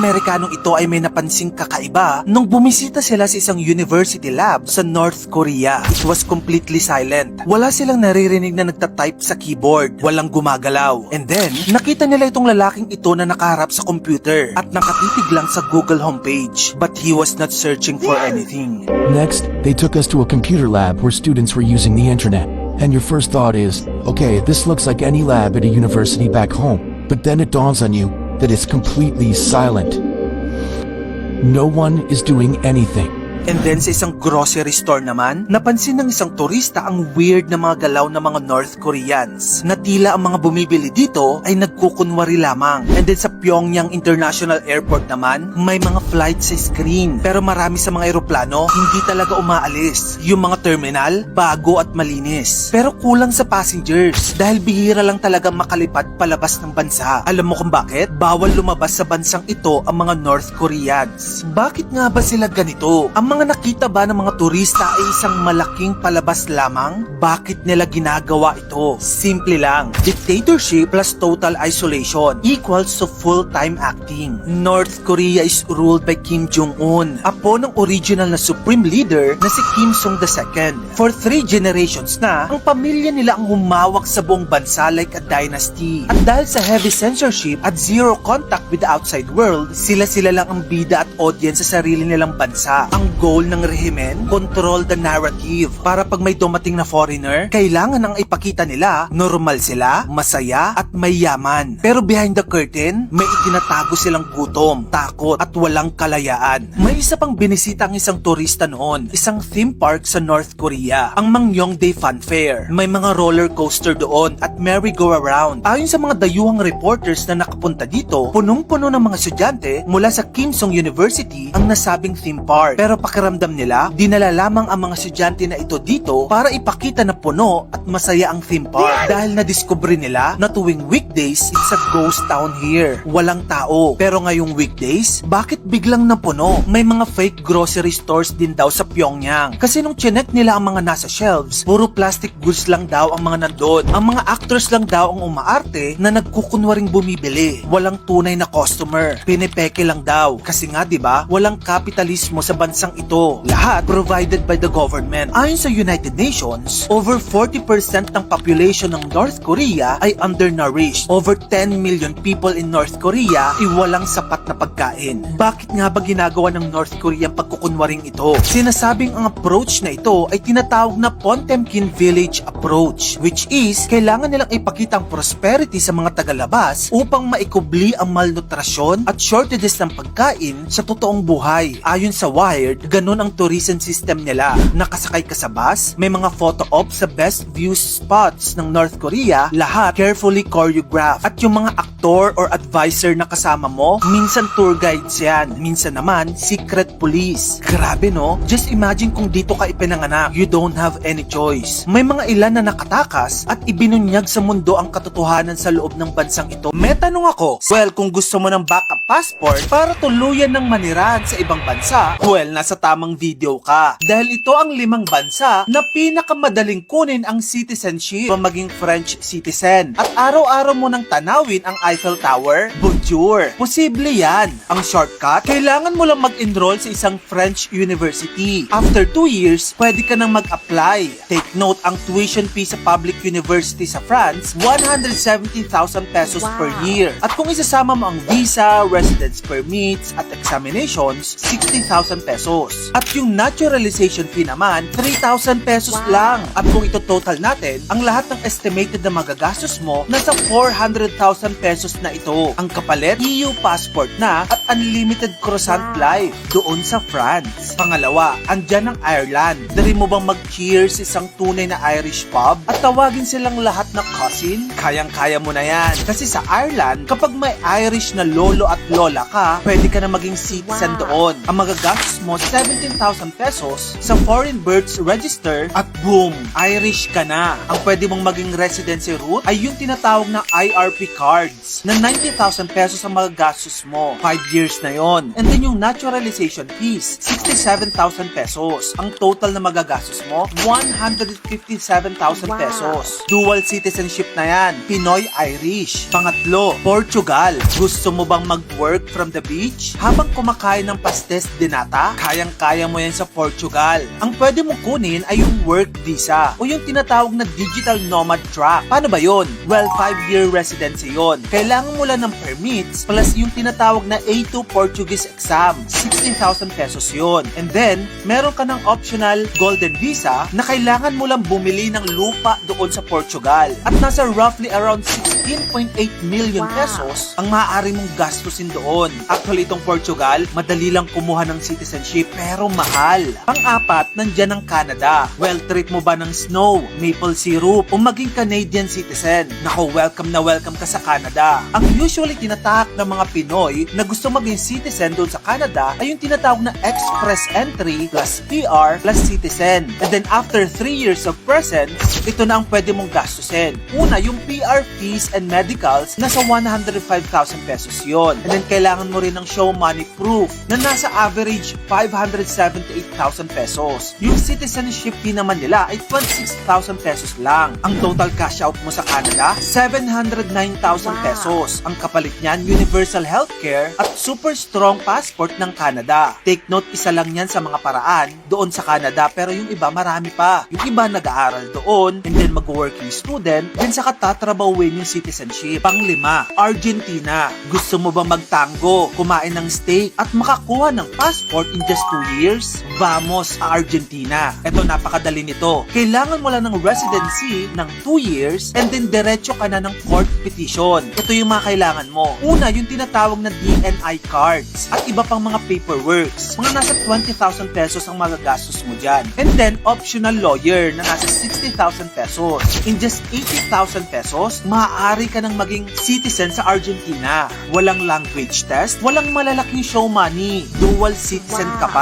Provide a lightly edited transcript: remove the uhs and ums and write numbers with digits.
Amerikanong ito ay may napansing kakaiba nung bumisita sila sa isang university lab sa North Korea. It was completely silent. Wala silang naririnig na nagtatype sa keyboard. Walang gumagalaw. And then, nakita nila itong lalaking ito na nakaharap sa computer at nakatitig lang sa Google homepage. But he was not searching for anything. Next, they took us to a computer lab where students were using the internet. And your first thought is, okay, this looks like any lab at a university back home. But then it dawns on you that it's completely silent. No one is doing anything. And then sa isang grocery store naman, napansin ng isang turista ang weird na mga galaw ng mga North Koreans na tila ang mga bumibili dito ay nagkukunwari lamang. And then sa Pyongyang International Airport naman, may mga flight sa screen. Pero marami sa mga eroplano, hindi talaga umaalis. Yung mga terminal, bago at malinis. Pero kulang sa passengers dahil bihira lang talaga makalipad palabas ng bansa. Alam mo kung bakit? Bawal lumabas sa bansang ito ang mga North Koreans. Bakit nga ba sila ganito? Ang mga nakita ba ng mga turista ay isang malaking palabas lamang? Bakit nila ginagawa ito? Simple lang. Dictatorship plus total isolation equals to full-time acting. North Korea is ruled by Kim Jong-un, apo ng original na supreme leader na si Kim Song-II. For 3 generations na, ang pamilya nila ang humawak sa buong bansa like a dynasty. At dahil sa heavy censorship at zero contact with the outside world, sila-sila lang ang bida at audience sa sarili nilang bansa. Ang goal ng rehimen, control the narrative. Para pag may dumating na foreigner, kailangan ang ipakita nila, normal sila, masaya, at mayaman. Pero behind the curtain, may itinatago silang gutom, takot, at walang kalayaan. May isa pang binisita ang isang turista noon, isang theme park sa North Korea, ang Mangyeongdae Fun Fair. May mga roller coaster doon at merry-go-around. Ayon sa mga dayuhang reporters na nakapunta dito, punong-puno ng mga estudyante mula sa Kimsong University ang nasabing theme park. Pero pakiramdam nila, dinala lamang ang mga estudyante na ito dito para ipakita na puno at masaya ang theme park. Dahil nadiskubre nila na tuwing weekdays, it's a ghost town here. Walang tao. Pero ngayong weekdays, bakit biglang napuno? May mga fake grocery stores din daw sa Pyongyang. Kasi nung chinek nila ang mga nasa shelves, puro plastic goods lang daw ang mga nandun. Ang mga actors lang daw ang umaarte na nagkukunwaring bumibili. Walang tunay na customer. Pinepeke lang daw. Kasi nga 'di ba, walang kapitalismo sa bansang ito. Lahat provided by the government. Ayon sa United Nations, over 40% ng population ng North Korea ay undernourished. Over 10 million people in North Korea ay walang sapat na pagkain. Bakit nga ba ginagawa ng North Korea ang pagkukunwaring ito? Sinasabing ang approach na ito ay tinatawag na Potemkin Village approach, which is kailangan nilang ipakita ang prosperity sa mga tagalabas upang maikubli ang malnutrasyon at shortages ng pagkain sa totoong buhay. Ayon sa Wired, ganun ang tourism system nila. Nakasakay ka sa bus, may mga photo op sa best view spots ng North Korea, lahat carefully choreographed. At yung mga aktor or advisor na kasama mo, minsan tour guides yan, minsan naman secret police. Grabe no? Just imagine kung dito ka ipinanganak, you don't have any choice. May mga ilan na nakatakas at ibinunyag sa mundo ang katotohanan sa loob ng bansang ito. May tanong ako, well, kung gusto mo ng backup passport para tuluyan ng manirahan sa ibang bansa, well, nasa tamang video ka. Dahil ito ang 5 bansa na pinakamadaling kunin ang citizenship o maging French citizen. At araw-araw mo nang tanawin ang Eiffel Tower, bonjour. Posible yan. Ang shortcut, kailangan mo lang mag-enroll sa isang French university. After 2 years, pwede ka nang mag-apply. Take note, ang tuition fee sa public university sa France, 170,000 pesos per year. At kung isasama mo ang visa, residence permits, at examinations, 60,000 pesos. At yung naturalization fee naman, 3,000 pesos lang. At kung ito total natin, ang lahat ng estimated na magagastos mo, nasa 400,000 pesos na ito. Ang kapalit, EU passport na at unlimited croissant flight doon sa France. Pangalawa, andyan ang Ireland. Dari mo bang mag-cheers isang tunay na Irish pub at tawagin silang lahat na cousin? Kayang-kaya mo na yan. Kasi sa Ireland, kapag may Irish na lolo at lola ka, pwede ka na maging citizen doon. Ang magagastos mo, 17,000 pesos sa foreign births register at boom, Irish ka na. Ang pwede mong maging residency route ay yung tinatawag na IRP cards na 90,000 60,000 pesos ang magagastos mo. 5 years na yon. And then yung naturalization fees, 67,000 pesos. Ang total na magagastos mo, 157,000 pesos. Dual citizenship na yan. Pinoy-Irish. Pangatlo, Portugal. Gusto mo bang mag-work from the beach? Habang kumakain ng pastes dinata, kayang-kaya mo yan sa Portugal. Ang pwede mo kunin ay yung work visa o yung tinatawag na digital nomad track. Paano ba yun? Well, 5-year residency yon. Kailangan mo lang ng permits plus yung tinatawag na A2 Portuguese exam. 16,000 pesos yon. And then, meron ka ng optional golden visa na kailangan mo lang bumili ng lupa doon sa Portugal. At nasa roughly around 16.8 million pesos ang maaari mong gastusin doon. Actually, itong Portugal, madali lang kumuha ng citizenship pero mahal. Pang-apat, nandyan ang Canada. Well, trip mo ba ng snow, maple syrup, o maging Canadian citizen? Nako, welcome na welcome ka sa Canada. Ang usually tinatahak ng mga Pinoy na gusto maging citizen doon sa Canada ay yung tinatawag na express entry plus PR plus citizen. And then after 3 years of presence, ito na ang pwede mong gastusin. Una, yung PR fees and medicals, nasa 105,000 pesos yon. And then kailangan mo rin ng show money proof na nasa average 578,000 pesos. Yung citizenship fee naman nila ay 26,000 pesos lang. Ang total cash out mo sa Canada, 709,000 pesos. Ang kapalit niyan, universal healthcare at super strong passport ng Canada. Take note, isa lang yan sa mga paraan doon sa Canada, pero yung iba marami pa. Yung iba nag-aaral doon, and then mag-working student, then saka tatrabawin yung citizenship. Pang-lima, Argentina. Gusto mo ba magtango, kumain ng steak, at makakuha ng passport in just 2 years? Vamos sa Argentina. Ito, napakadali nito. Kailangan mo lang ng residency ng 2 years, and then diretso ka na ng court petition. Ito yung mga kailangan mo. Una, yung tinatawag na DNI cards at iba pang mga paperworks. Mga nasa 20,000 pesos ang magagastos mo dyan. And then, optional lawyer na nasa 60,000 pesos. In just 80,000 pesos, maaari ka nang maging citizen sa Argentina. Walang language test, walang malalaking show money. Dual citizen ka pa.